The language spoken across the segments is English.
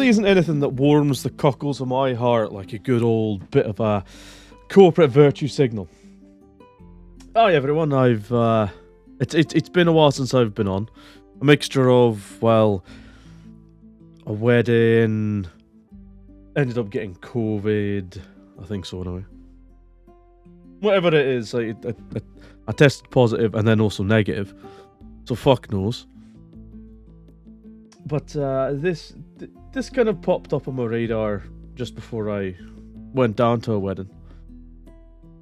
really isn't anything that warms the cockles of my heart like a good old bit of a corporate virtue signal. Hi everyone, it's been a while since I've been on. A mixture of, well, a wedding, ended up getting COVID, I think so anyway. Whatever it is, I tested positive and then also negative, so fuck knows. But this kind of popped up on my radar just before I went down to a wedding.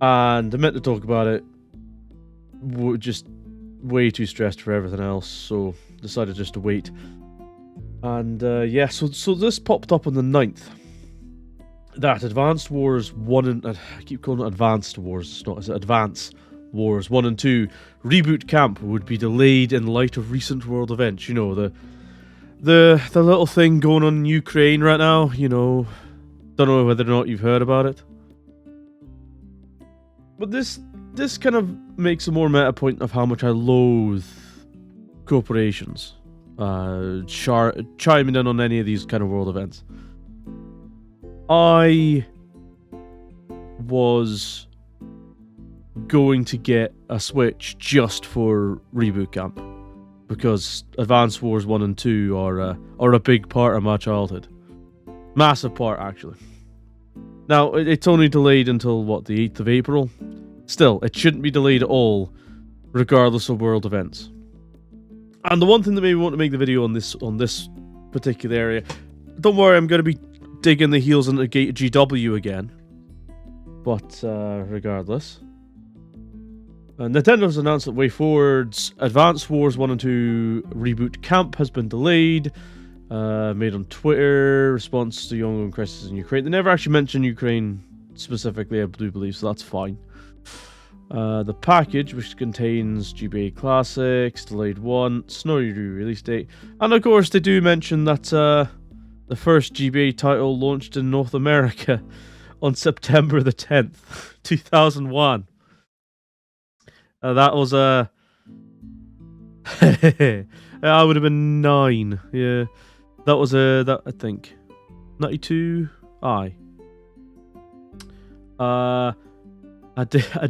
And I meant to talk about it, just way too stressed for everything else, so decided just to wait. And yeah, so this popped up on the 9th. That Advanced Wars 1 and... I keep calling it Advanced Wars, it's not, is it Advance Wars 1 and 2 Reboot Camp would be delayed in light of recent world events. You know, the little thing going on in Ukraine right now, you know. Don't know whether or not you've heard about it. But this kind of makes a more meta point of how much I loathe corporations chiming in on any of these kind of world events. I was going to get a Switch just for Reboot Camp, because Advanced Wars 1 and 2 are a big part of my childhood. Massive part, actually. Now, it's only delayed until, what, the 8th of April? Still, it shouldn't be delayed at all, regardless of world events. And the one thing that made me want to make the video on this particular area, don't worry, I'm going to be digging the heels into GW again. But, regardless. Nintendo's announced that WayForward's Advanced Wars 1 and 2 Reboot Camp has been delayed. Made on Twitter, response to the ongoing crisis in Ukraine. They never actually mentioned Ukraine specifically, I do believe, so that's fine. The package, which contains GBA Classics, delayed once, no release date. And of course, they do mention that the first GBA title launched in North America on September the 10th, 2001. That was I would have been 9. Yeah, that was that I think 92. A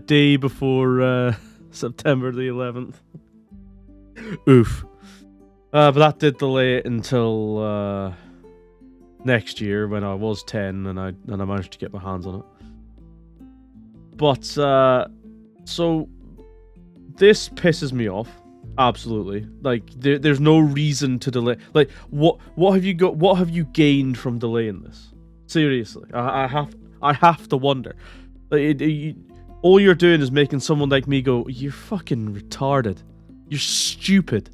day before September the 11th. Oof. But that did delay it until next year when I was 10 and I managed to get my hands on it. But so this pisses me off. Absolutely. Like there's no reason to delay. Like what have you got? What have you gained from delaying this? Seriously, I have to wonder. Like, all you're doing is making someone like me go, "You're fucking retarded. You're stupid."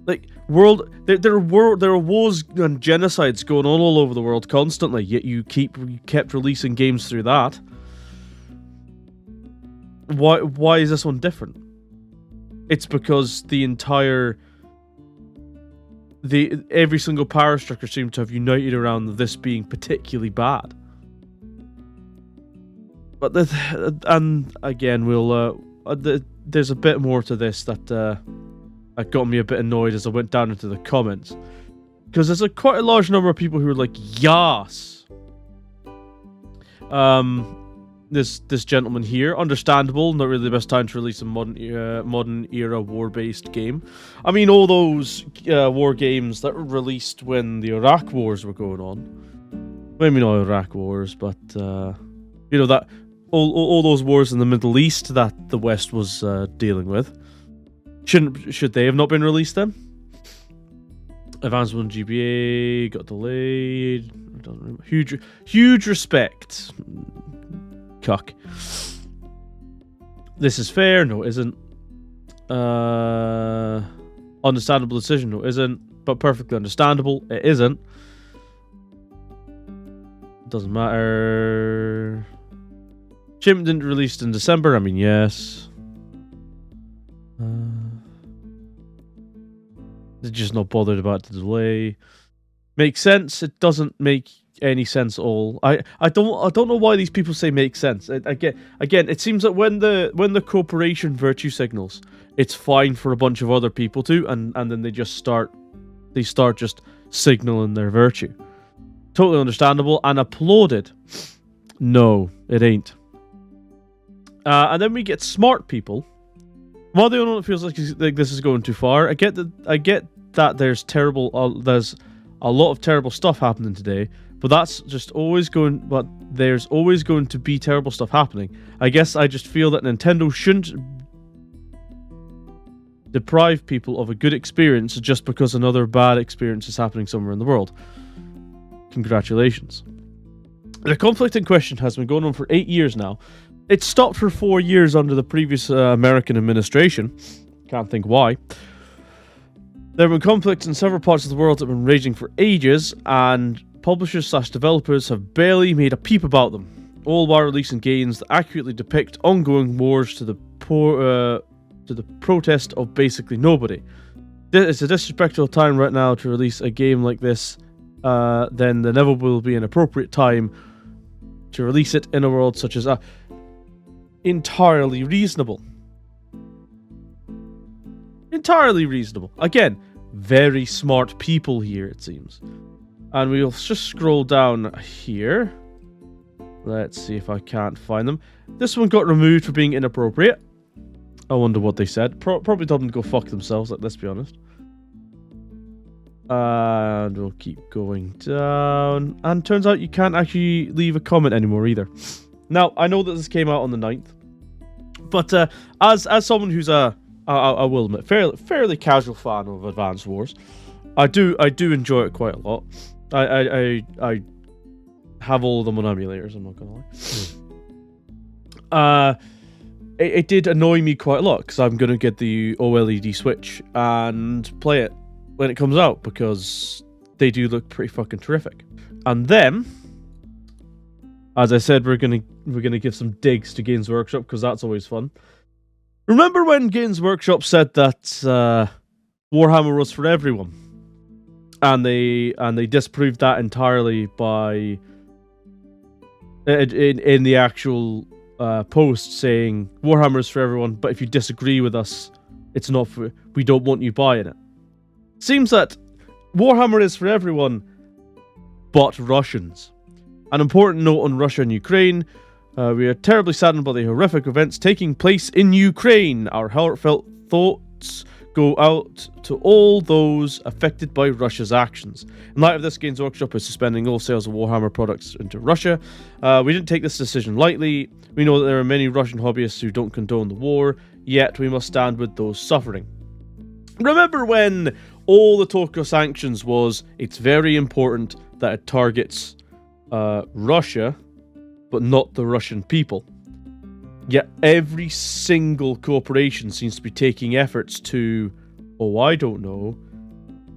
Like there are wars and genocides going on all over the world constantly. Yet you kept releasing games through that. Why is this one different? It's because every single power structure seemed to have united around this being particularly bad. But and again, there's a bit more to this that got me a bit annoyed as I went down into the comments, because there's quite a large number of people who are like, "Yas." This gentleman here, understandable, not really the best time to release a modern era war-based game. I mean, all those war games that were released when the Iraq wars were going on. Maybe not Iraq wars, but you know, that all those wars in the Middle East that the West was dealing with. Should they have not been released then? Advanced 1 GBA got delayed. Huge respect. Cuck. This is fair. No, it isn't. Understandable decision. No, it isn't. But perfectly understandable. It isn't. Doesn't matter. Chimp didn't release in December. I mean, yes. They're just not bothered about the delay. Makes sense. It doesn't make any sense at all. I don't know why these people say make sense. Again, it seems that when the corporation virtue signals, it's fine for a bunch of other people to, and then they start just signaling their virtue. Totally understandable and applauded. No, it ain't. And then we get smart people. While the owner feels like this is going too far, I get that there's a lot of terrible stuff happening today, but that's just always going. But there's always going to be terrible stuff happening. I guess I just feel that Nintendo shouldn't deprive people of a good experience just because another bad experience is happening somewhere in the world. Congratulations. The conflict in question has been going on for 8 years now. It stopped for 4 years under the previous American administration. Can't think why. There have been conflicts in several parts of the world that have been raging for ages, and publishers/developers have barely made a peep about them, all while releasing games that accurately depict ongoing wars to the protest of basically nobody. It's a disrespectful time right now to release a game like this. Then there never will be an appropriate time to release it in a world such as entirely reasonable. Entirely reasonable. Again, very smart people here, it seems. And we'll just scroll down here. Let's see if I can't find them. This one got removed for being inappropriate. I wonder what they said. Probably told them to go fuck themselves, like, let's be honest. And we'll keep going down. And turns out you can't actually leave a comment anymore either. Now, I know that this came out on the 9th. But as someone who's I will admit, fairly casual fan of Advance Wars, I do enjoy it quite a lot. I have all of them on emulators, I'm not gonna lie. It did annoy me quite a lot, because I'm gonna get the OLED Switch and play it when it comes out, because they do look pretty fucking terrific. And then, as I said, we're gonna give some digs to Games Workshop, because that's always fun. Remember when Games Workshop said that Warhammer was for everyone, and they disproved that entirely by in the actual post saying Warhammer is for everyone, but if you disagree with us, it's not for. We don't want you buying it. Seems that Warhammer is for everyone, but Russians. An important note on Russia and Ukraine. We are terribly saddened by the horrific events taking place in Ukraine. Our heartfelt thoughts go out to all those affected by Russia's actions. In light of this, Games Workshop is suspending all sales of Warhammer products into Russia. We didn't take this decision lightly. We know that there are many Russian hobbyists who don't condone the war, yet we must stand with those suffering. Remember when all the talk of sanctions was, it's very important that it targets Russia, but not the Russian people. Yet every single corporation seems to be taking efforts to, I don't know,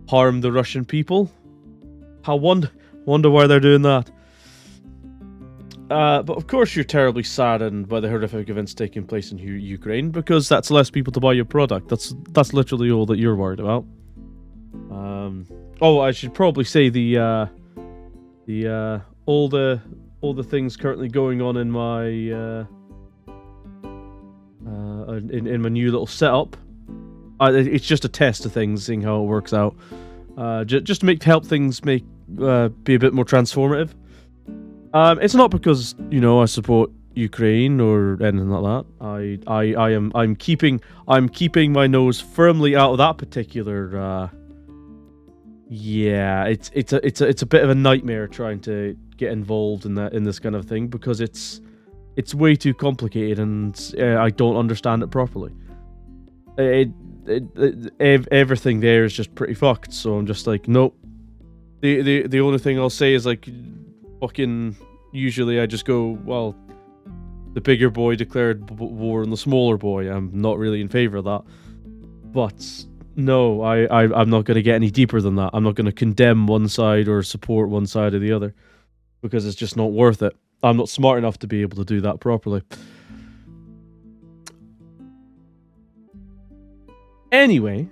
harm the Russian people. I wonder why they're doing that. But of course you're terribly saddened by the horrific events taking place in Ukraine, because that's less people to buy your product. That's literally all that you're worried about. I should probably say all the things currently going on in my in my new little setup. It's just a test of things, seeing how it works out. Just to help things be a bit more transformative. It's not because I support Ukraine or anything like that. I'm keeping my nose firmly out of that particular. It's a bit of a nightmare trying to get involved in this kind of thing, because it's way too complicated and I don't understand it properly. Everything there is just pretty fucked. So I'm just like, nope. The only thing I'll say is like, fucking. Usually I just go, well, the bigger boy declared war on the smaller boy. I'm not really in favor of that. But no, I'm not going to get any deeper than that. I'm not going to condemn one side or support one side or the other, because it's just not worth it. I'm not smart enough to be able to do that properly. Anyway,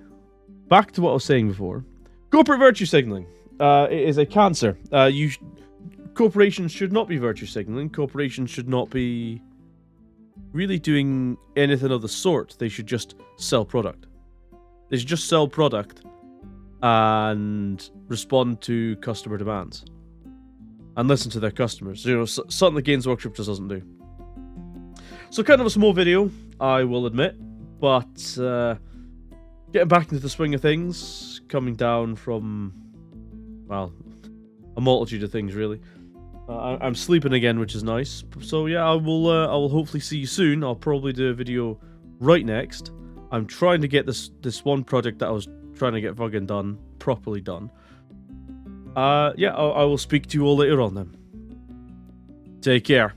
back to what I was saying before. Corporate virtue signaling. It is a cancer. Corporations should not be virtue signaling. Corporations should not be really doing anything of the sort. They should just sell product. They should just sell product and respond to customer demands. and listen to their customers. You know, something that Games Workshop just doesn't do. So kind of a small video, I will admit, but getting back into the swing of things, coming down from, well, a multitude of things really. I'm sleeping again, which is nice. So yeah, I will hopefully see you soon. I'll probably do a video right next. I'm trying to get this one project that I was trying to get fucking done properly done. Yeah, I will speak to you all later on then. Take care.